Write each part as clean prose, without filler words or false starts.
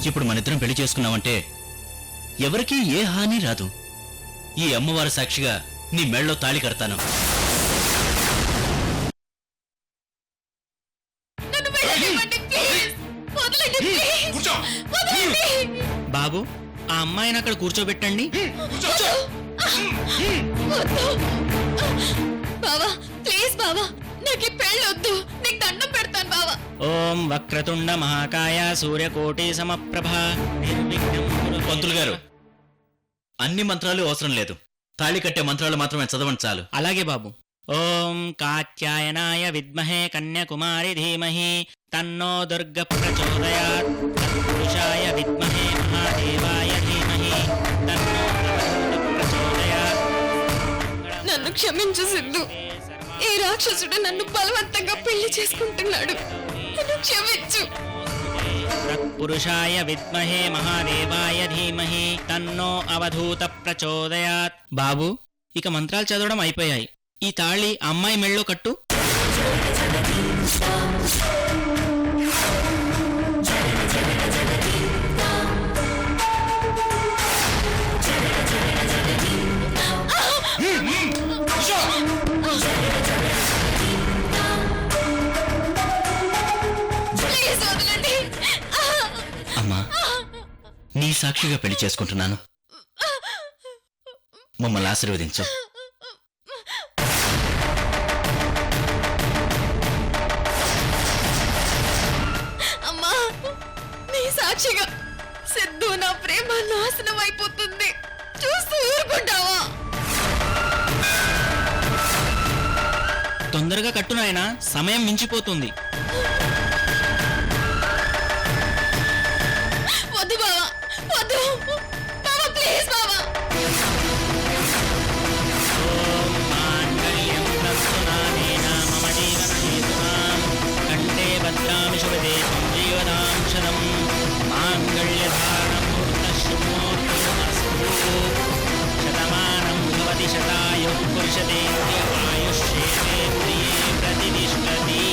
ఇప్పుడు మనిద్దరం పెళ్లి చేసుకున్నామంటే ఎవరికీ ఏ హాని రాదు. ఈ అమ్మవారి సాక్షిగా నీ మెళ్ళలో తాళి కడతాను. బాబు, ఆ అమ్మాయిని అక్కడ కూర్చోబెట్టండి. బావా ప్లీజ్ బావా, నాకు ఈ పెళ్ళొద్దు, నీకు దండం పెడతాను బావా. ఓం వక్రతుండ మహాకాయ సూర్యకోటి సమప్రభ నిర్విఘ్నం కురు. పంతులు గారు, అన్ని మంత్రాలు అవసరం లేదు. తాళి కట్టే మంత్రాలు మాత్రమే చదవండి చాలు. అలాగే బాబు. ఓం కాత్యాయనాయ విద్మహే కన్యాకుమారి ధీమహి తన్నో దుర్గ ప్రచోదయాత్. తత్పురుషాయ విద్మహే మహాదేవాయ ధీమహి తన్నో ప్రచోదయాత్. నన్ను క్షమించు సిద్ధు, ఈ రాక్షసుడు నన్ను బలవంతంగా పెళ్లి చేసుకుంటున్నాడు, నన్ను క్షమించు. తత్పురుషాయ విద్మహే మహాదేవాయ ధీమహి తన్నో అవధూత ప్రచోదయాత్. బాబు, ఇక మంత్రాలు చదవడం అయిపోయాయి. ఈ తాళి అమ్మాయి మెళ్ళో కట్టు. ప్లీజ్ వదలండి. అమ్మా, నీ సాక్షిగా పెళ్లి చేసుకుంటున్నాను. మమ్మల్ని ఆశీర్వదించు. అమ్మా, నీ సాక్షిగా సిద్ధు నా ప్రేమ నాశనం అయిపోతుంది, చూస్తూ ఊరుకుంటావా? తొందరగా కట్టు నాయనా, సమయం మించిపోతుంది. వద్దు బావా, వద్దు బావా, ప్లీజ్ బావా. ఓం మాంగళ్యం తత్సునానేన మమ జీవనహేతునాం కంఠే భద్రామి శుభదే సంజీవదాం శతం. మాంగళ్యధారణమూర్తశుభమూర్తిరమస్తు. శతమానం భవతి శతాయుః పురుషతేంద్రియ ఆయుష్యేంద్రియే ప్రతిష్టతి.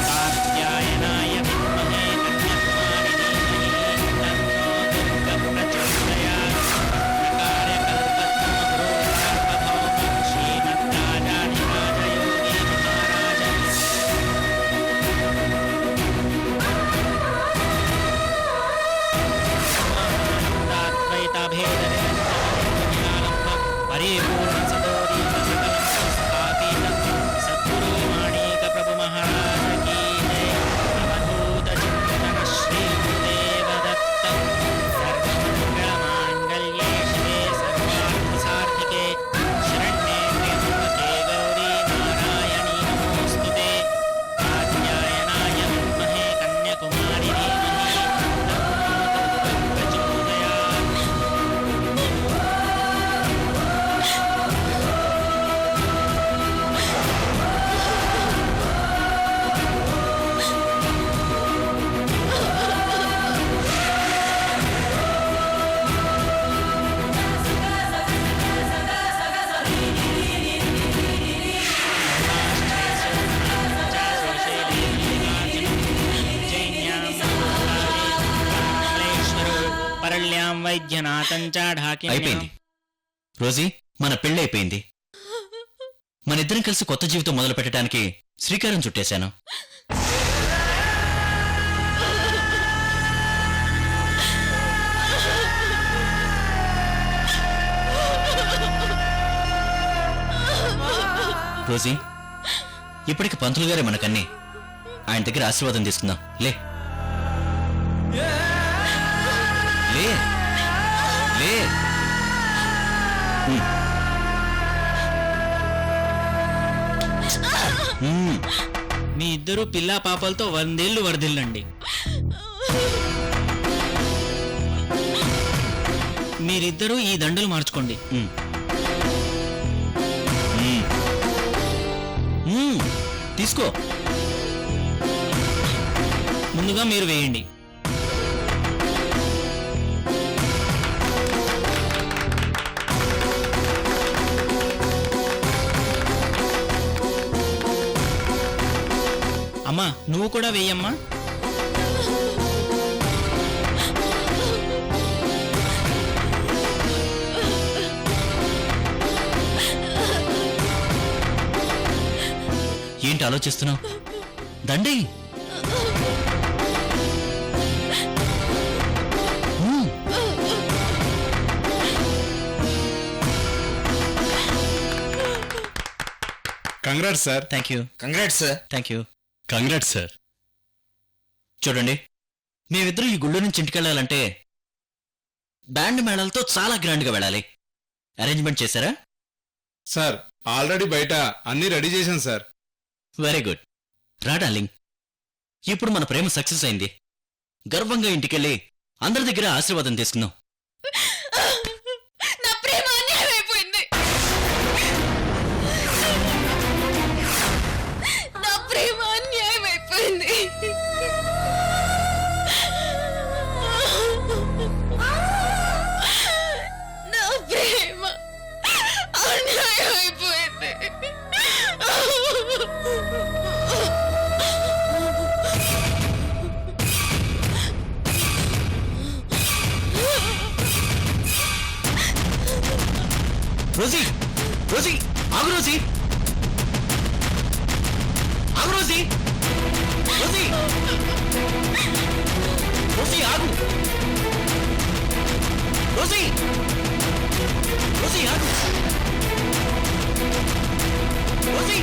కాత్యాయనాయ విద్మహే కన్యాకుమారి ధీమహి తన్నో దుర్గ ప్రచోదయాత్. కార్యకల్పద్రుమగురోర్భౌమ శ్రీమద్రాజాధిరాజయోగి మహారాజ. పరిపూర్ణ సదోదీప సకలం స్థాపిత సద్గురు మాణిక ప్రభు మహారాజ కీ జయ. అవధూత చింతన శ్రీ గురుదేవ దత్త. సర్వమంగళ మాంగళ్యే శివే సర్వార్థ సార్థికే శరణ్యే త్ర్యంబకే గౌరీ నారాయణీ నమోస్తుతే. కాత్యాయనాయ విద్మహే కన్యాకుమారి ధీమహి తన్నో దుర్గ ప్రచోదయాత్. పరళ్యాం వైద్యనాథం చ ఢాకిన్యాం. అయిపోయింది రోజీ, మన పెళ్లి అయిపోయింది. మనిద్దరం కలిసి కొత్త జీవితం మొదలు పెట్టడానికి శ్రీకారం చుట్టేశాను. రోజీ, ఇప్పటికి పంతులు గారే మనకన్నీ. ఆయన దగ్గర ఆశీర్వాదం తీసుకుందాం. లే లే లే. మీ ఇద్దరు పిల్లా పాపలతో 100 ఏళ్ళు వర్ధిల్లండి. మీరిద్దరూ ఈ దండలు మార్చుకోండి. తీసుకో. ముందుగా మీరు వేయండి. అమ్మా, అమ్మా నువ్వు కూడా వెయ్యమ్మా. ఏంటి ఆలోచిస్తున్నావు? దండి. Congrats sir. Thank you. Congrats sir. Thank you. Congrats sir. చూడండి, మేమిద్దరం ఈ గుళ్ళో నుంచి ఇంటికెళ్ళాలంటే బ్యాండ్ మేళాలతో చాలా గ్రాండ్గా వెళ్ళాలి. అరేంజ్మెంట్ చేశారా? సార్ ఆల్రెడీ బయట అన్నీ రెడీ చేశాను సార్. Very good. రా డార్లింగ్, ఇప్పుడు మన ప్రేమ సక్సెస్ అయింది. గర్వంగా ఇంటికెళ్ళి అందరి దగ్గర ఆశీర్వాదం తీసుకుందాం. నా ప్రేమ అన్యాయం అయిపోయింది. నా ప్రేమ అన్యాయం అయిపోయింది. నా ప్రేమ అన్యాయం అయిపోయింది. రోజీ, రోజీ, ఆగు రోజీ, ఆగు రోజీ, రోజీ, రోజీ ఆగు, రోజీ, రోజీ ఆగు, రోజీ,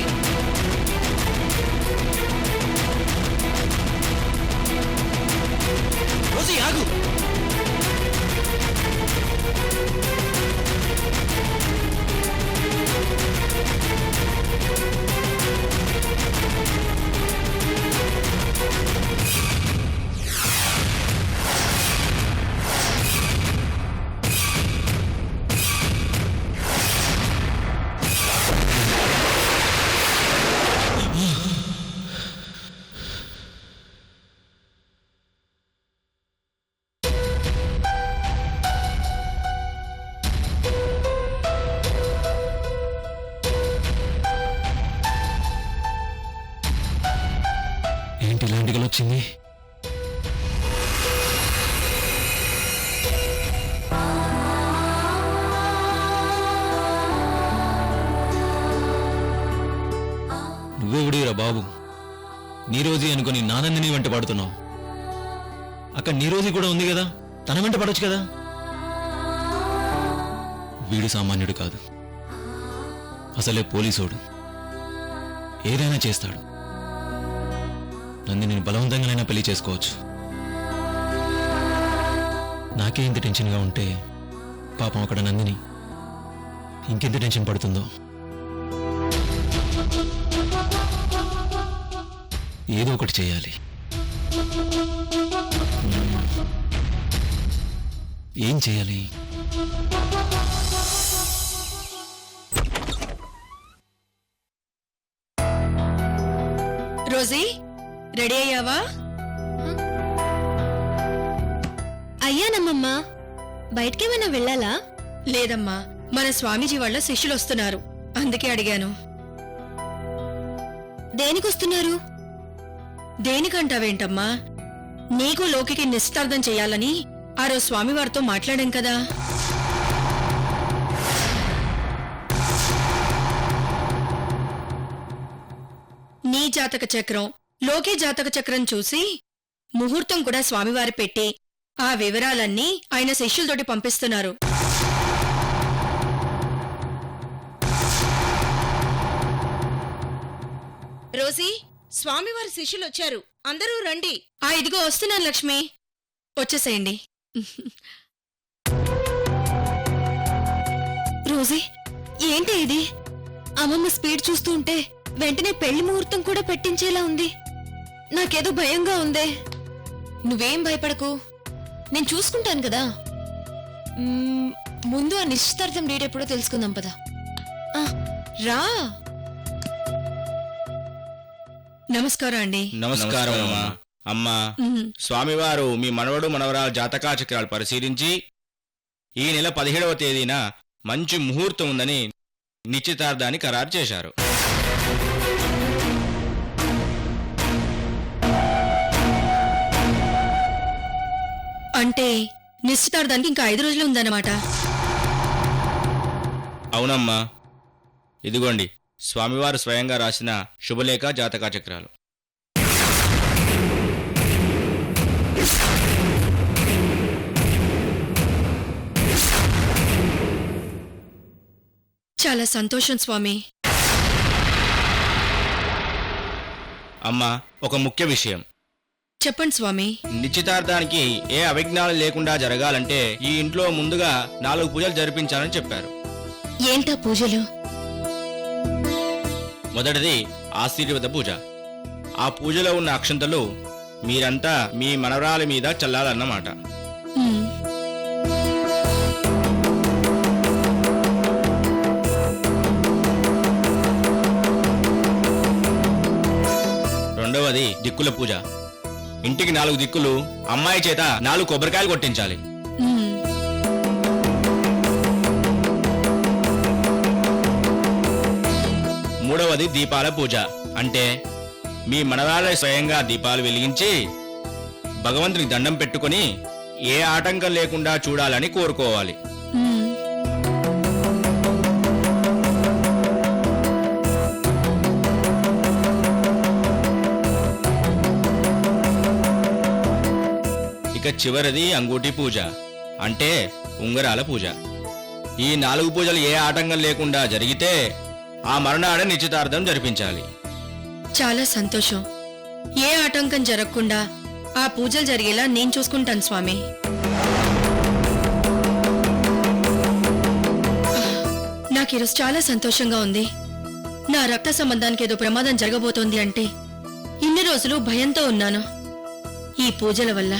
రోజీ ఆగు. ఏంటి ఇలాంటి గల వచ్చింది? నువ్వెవడిరా బాబు? నీ రోజీ అనుకుని నానందిని వెంట పడుతున్నావు. అక్కడ నీ రోజీ కూడా ఉంది కదా, తన వెంట పడొచ్చు కదా. వీడు సామాన్యుడు కాదు, అసలే పోలీసోడు. ఏదైనా చేస్తాడు. నందిని బలవంతంగానైనా పెళ్లి చేసుకోవచ్చు. నాకే ఇంత టెన్షన్గా ఉంటే పాపం అక్కడ నందిని ఇంకెంత టెన్షన్ పడుతుందో. ఏదో ఒకటి చేయాలి. ఏం చేయాలి? రోజీ, రెడీ అయ్యావా? అయ్యానమ్మమ్మా. బయటకేమైనా వెళ్ళాలా? లేదమ్మా, మన స్వామీజీ వాళ్ళ శిష్యులు వస్తున్నారు, అందుకే అడిగాను. దేనికొస్తున్నారు? దేనికంటావేంటమ్మా? నీకు లోకికి నిశ్చితార్థం చెయ్యాలని ఆ రోజు స్వామివారితో మాట్లాడాం కదా. నీ జాతక చక్రం, లోకి జాతక చక్రం చూసి ముహూర్తం కూడా స్వామివారి పెట్టి ఆ వివరాలన్నీ ఆయన శిష్యులతోటి పంపిస్తున్నారు. రోజీ, స్వామివారి శిష్యులు వచ్చారు, అందరూ రండి. ఇదిగో వస్తున్నాను లక్ష్మి, వచ్చేసేయండి. రోజీ, ఏంటి ఇది? అమ్మమ్మ స్పీడ్ చూస్తూ ఉంటే వెంటనే పెళ్లి ముహూర్తం కూడా పెట్టించేలా ఉంది. నాకేదో భయంగా ఉందే. నువ్వేం భయపడకు, నేను చూసుకుంటాను కదా. ముందు ఆ నిశ్చితార్థం డేట్ ఎప్పుడో తెలుసుకుందాం పదా. రా. నమస్కారం అండి. నమస్కారం అమ్మా. అమ్మా, స్వామివారు మీ మనవడు మనవరాల జాతకాచక్రాలు పరిశీలించి ఈ నెల 17వ తేదీన మంచి ముహూర్తం ఉందని నిశ్చితార్థాన్ని ఖరారు చేశారు. అంటే నిశ్చితార్థానికి ఇంకా 5 రోజులు ఉందన్నమాట. అవునమ్మా, ఇదిగోండి స్వామివారు స్వయంగా రాసిన శుభలేఖ జాతకా చక్రాలు. చాలా సంతోషం స్వామి. అమ్మా, ఒక ముఖ్య విషయం. చెప్పండి స్వామి. నిశ్చితార్థానికి ఏ అవిఘ్నాలు లేకుండా జరగాలంటే ఈ ఇంట్లో ముందుగా 4 పూజలు జరిపించాలని చెప్పారు. ఏంటా పూజలు? మొదటిది ఆశీర్వాద పూజ. ఆ పూజలో ఉన్న అక్షంతలు మీరంతా మీ మనవరాలి మీద చల్లాలన్నమాట. ఉమ్, రెండవది దిక్కుల పూజ. ఇంటికి 4 దిక్కులు అమ్మాయి చేత 4 కొబ్బరికాయలు కొట్టించాలి. ఉమ్. మూడవది దీపాల పూజ. అంటే మీ మనవరాలి స్వయంగా దీపాలు వెలిగించి భగవంతునికి దండం పెట్టుకొని ఏ ఆటంకం లేకుండా చూడాలని కోరుకోవాలి. ఉమ్. ఇక చివరిది అంగూటి పూజ. అంటే ఉంగరాల పూజ. ఈ 4 పూజలు ఏ ఆటంకం లేకుండా జరిగితే ఆ మరునాడే నిశ్చితార్థం జరిపించాలి. చాలా సంతోషం. ఏ ఆటంకం జరగకుండా ఆ పూజలు జరిగేలా నేను చూసుకుంటాను స్వామి. నాకు ఈరోజు చాలా సంతోషంగా ఉంది. నా రక్త సంబంధానికి ఏదో ప్రమాదం జరగబోతోంది అంటే ఇన్ని రోజులు భయంతో ఉన్నాను. ఈ పూజల వల్ల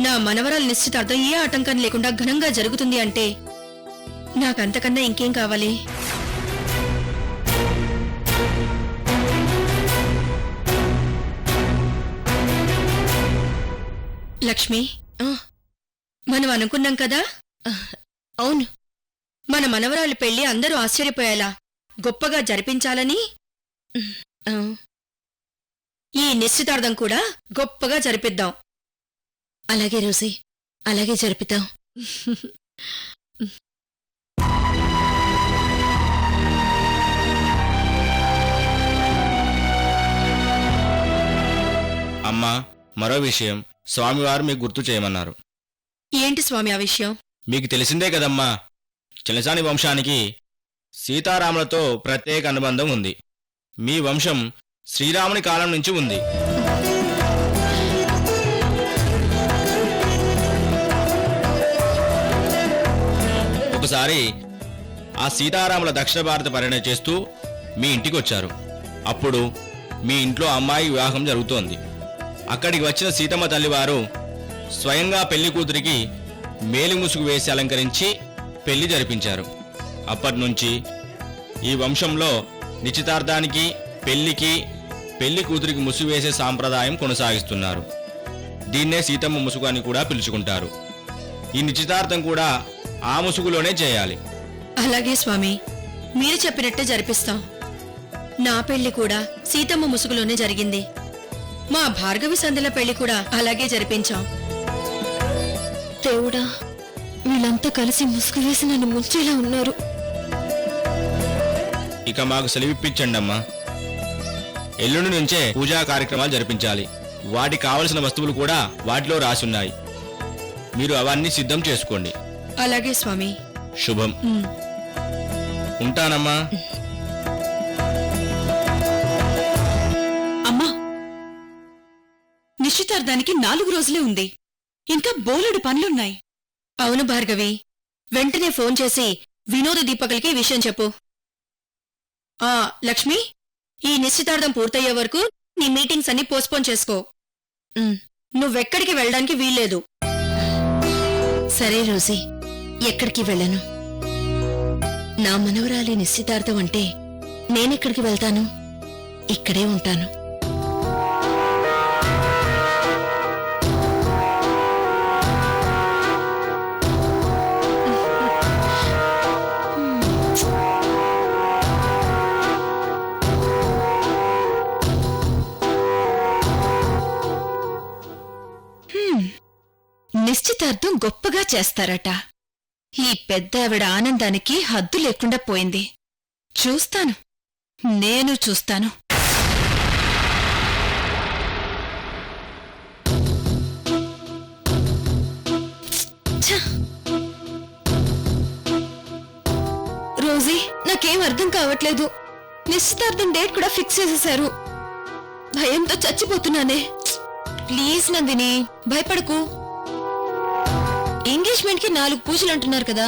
నా మనవరాల నిశ్చితార్థం ఏ ఆటంకం లేకుండా ఘనంగా జరుగుతుంది అంటే నాకంతకన్నా ఇంకేం కావాలి? లక్ష్మి, మనం అనుకున్నాం కదా? అవును, మన మనవరాలి పెళ్లి అందరూ ఆశ్చర్యపోయేలా గొప్పగా జరిపించాలని. ఈ నిశ్చితార్థం కూడా గొప్పగా జరిపిద్దాం. అలాగే రోసి, అలాగే జరిపిద్దాం. అమ్మా, మరో విషయం స్వామివారు మీకు గుర్తు చేయమన్నారు. ఏంటి స్వామి ఆ విషయం? మీకు తెలిసిందే కదమ్మా, చిలసాని వంశానికి సీతారాములతో ప్రత్యేక అనుబంధం ఉంది. మీ వంశం శ్రీరాముని కాలం నుంచి ఉంది. ఒకసారి ఆ సీతారాముల దక్షిణ భారత పర్యటన చేస్తూ మీ ఇంటికి వచ్చారు. అప్పుడు మీ ఇంట్లో అమ్మాయి వివాహం జరుగుతోంది. అక్కడికి వచ్చిన సీతమ్మ తల్లివారు స్వయంగా పెళ్లి కూతురికి మేలి ముసుగు వేసి అలంకరించి పెళ్లి జరిపించారు. అప్పటినుంచి ఈ వంశంలో నిశ్చితార్థానికి పెళ్లికి పెళ్లి కూతురికి ముసుగు వేసే సాంప్రదాయం కొనసాగిస్తున్నారు. దీన్నే సీతమ్మ ముసుగు అని కూడా పిలుచుకుంటారు. ఈ నిశ్చితార్థం కూడా ఆ ముసుగులోనే చేయాలి. అలాగే స్వామి, మీరు చెప్పినట్టే జరిపిస్తాం. నా పెళ్లి కూడా సీతమ్మ ముసుగులోనే జరిగింది. మా భార్గవి సంధ్యల పెళ్లి కూడా అలాగే జరిపించాం. దేవుడా, వీళ్ళంతా కలిసి ముసుగు వేసి నన్ను ముంచేలా ఉన్నారు. ఇక మాకు సెలవిప్పించండి అమ్మా. ఎల్లుండి నుంచే పూజా కార్యక్రమాలు జరిపించాలి. వాటికి కావలసిన వస్తువులు కూడా వాటిలో రాసున్నాయి. మీరు అవన్నీ సిద్ధం చేసుకోండి. అలాగే స్వామి. శుభం. ఉంటానమ్మా. అమ్మా, నిశ్చితార్థానికి 4 రోజులే ఉంది. ఇంకా బోలెడు పనులున్నాయి. అవును భార్గవి, వెంటనే ఫోన్ చేసి వినోద దీపకులకి ఈ విషయం చెప్పు. లక్ష్మి, ఈ నిశ్చితార్థం పూర్తయ్యే వరకు నీ మీటింగ్స్ అన్ని పోస్ట్పోన్ చేసుకో. నువ్వెక్కడికి వెళ్ళడానికి వీల్లేదు. సరే రోజీ, ఎక్కడికి వెళ్ళను. నా మనవరాలి నిశ్చితార్థం అంటే నేనెక్కడికి వెళ్తాను? ఇక్కడే ఉంటాను. నిశ్చితార్థం గొప్పగా చేస్తారట. ఈ పెద్దావిడ ఆనందానికి హద్దు లేకుండా పోయింది. చూస్తాను, నేను చూస్తాను. ఛ! రోజీ, నాకేం అర్థం కావట్లేదు. నిశ్చితార్థం డేట్ కూడా ఫిక్స్ చేసేశారు. భయంతో చచ్చిపోతున్నానే. ప్లీజ్ నందిని, భయపడకు. ఎంగేజ్మెంట్ కి 4 పూజలు అంటున్నారు కదా,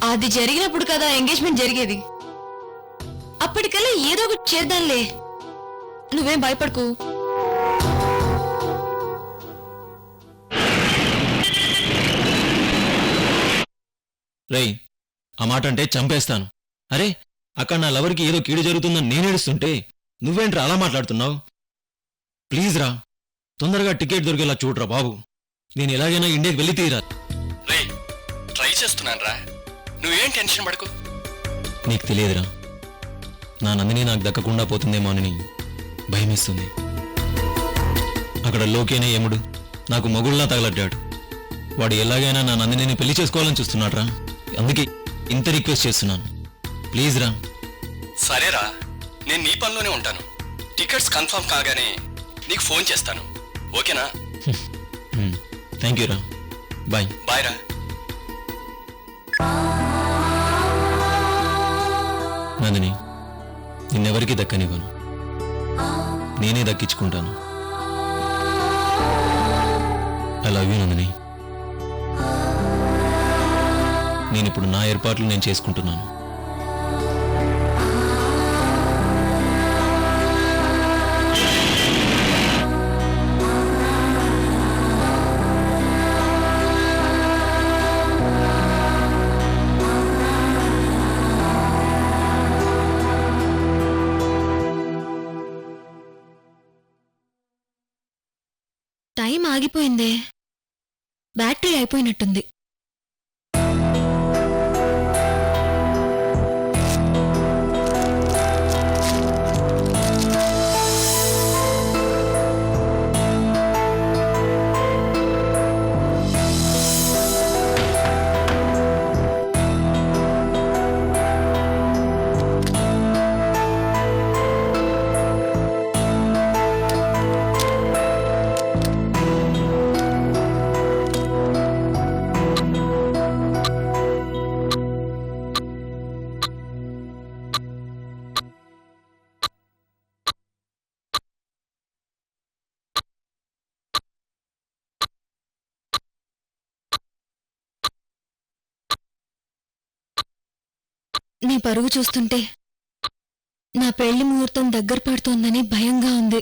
అది జరిగినప్పుడు కదా ఎంగేజ్మెంట్ జరిగేది. అప్పటికల్లా ఏదో ఒకటి చేద్దాంలే. నువ్వేం భయపడకు. రేయ్, ఆ మాట అంటే చంపేస్తాను. అరే, అక్కడ నా లవర్కి ఏదో కీడు జరుగుతుందని నేనేడుస్తుంటే నువ్వేంట్రా అలా మాట్లాడుతున్నావు? ప్లీజ్ రా, తొందరగా టికెట్ దొరికేలా చూడరా బాబు. నేను ఎలాగైనా ఇండియాకి వెళ్ళి తీరా. రే, ట్రై చేస్తున్నాను రా, నువ్వేం టెన్షన్ పడకు. నీకు తెలియదురా, నా నందిని నాకు దక్కకుండా పోతుందేమో అని భయమేస్తుంది. అక్కడ లోకేనే యముడు నాకు మొగుళ్ళలా తగలడ్డాడు. వాడు ఎలాగైనా నా నందిని పెళ్లి చేసుకోవాలని చూస్తున్నాడు రా. అందుకే ఇంత రిక్వెస్ట్ చేస్తున్నాను, ప్లీజ్ రా. సరేరా, నేను నీ పనిలోనే ఉంటాను. టికెట్స్ కన్ఫర్మ్ కాగానే నీకు ఫోన్ చేస్తాను, ఓకేనా? థ్యాంక్ యూ రా, బాయ్. బాయ్ రా. నందిని, నిన్నెవరికి దక్కనివ్వను, నేనే దక్కించుకుంటాను. I love you Nandini. నేనిప్పుడు నా ఏర్పాట్లు నేను చేసుకుంటున్నాను. టైం ఆగిపోయిందే. బ్యాటరీ అయిపోయినట్టుంది. నీ పరుగు చూస్తుంటే నా పెళ్లి ముహూర్తం దగ్గర పడుతోందని భయంగా ఉంది.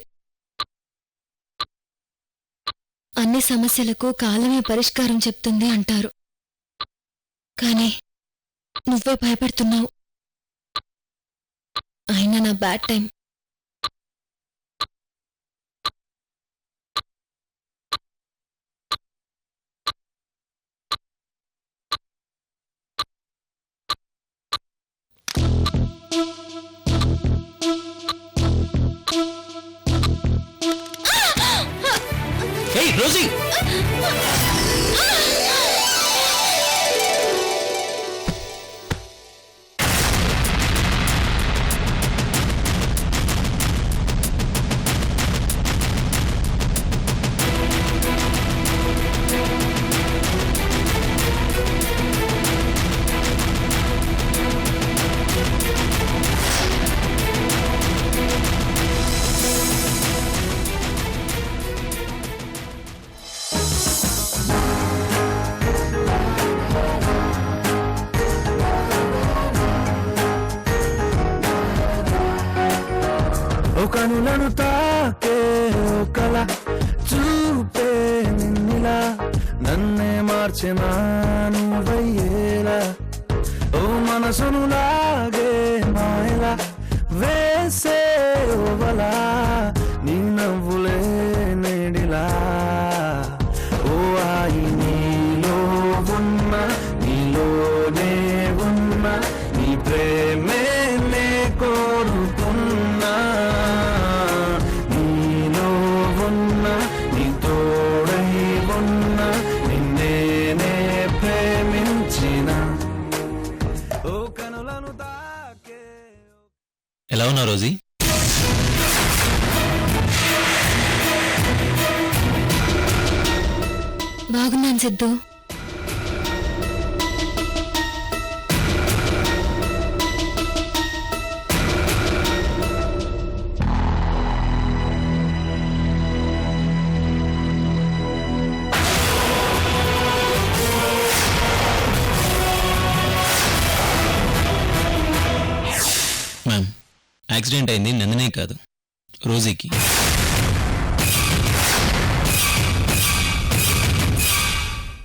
అన్ని సమస్యలకు కాలమే పరిష్కారం చెప్తుంది అంటారు, కానీ నువ్వే భయపడుతున్నావు. అయినా నా బ్యాడ్ టైం. Hey, Rosie! కనులను తాకే కల చూపే నిన్నిలా నన్నే మార్చిన నువ్వయ్యేలా ఓ మనసును లాగే మాయలా వేసే ఓవలా నీ నవ్వులే నేడిలా ఓ ఆయి నీలో ఉన్న నీలోనే ఉన్న నీ ప్రేమే నే కోరుతున్నా నీలో ఉన్న నీ తోడై ఉన్న నిన్నే ఎలా ఉన్నావు రోజీ? బాగున్నాను సిద్ధు. మ్యామ్, యాక్సిడెంట్ అయింది నందినే కాదు, రోజీకి.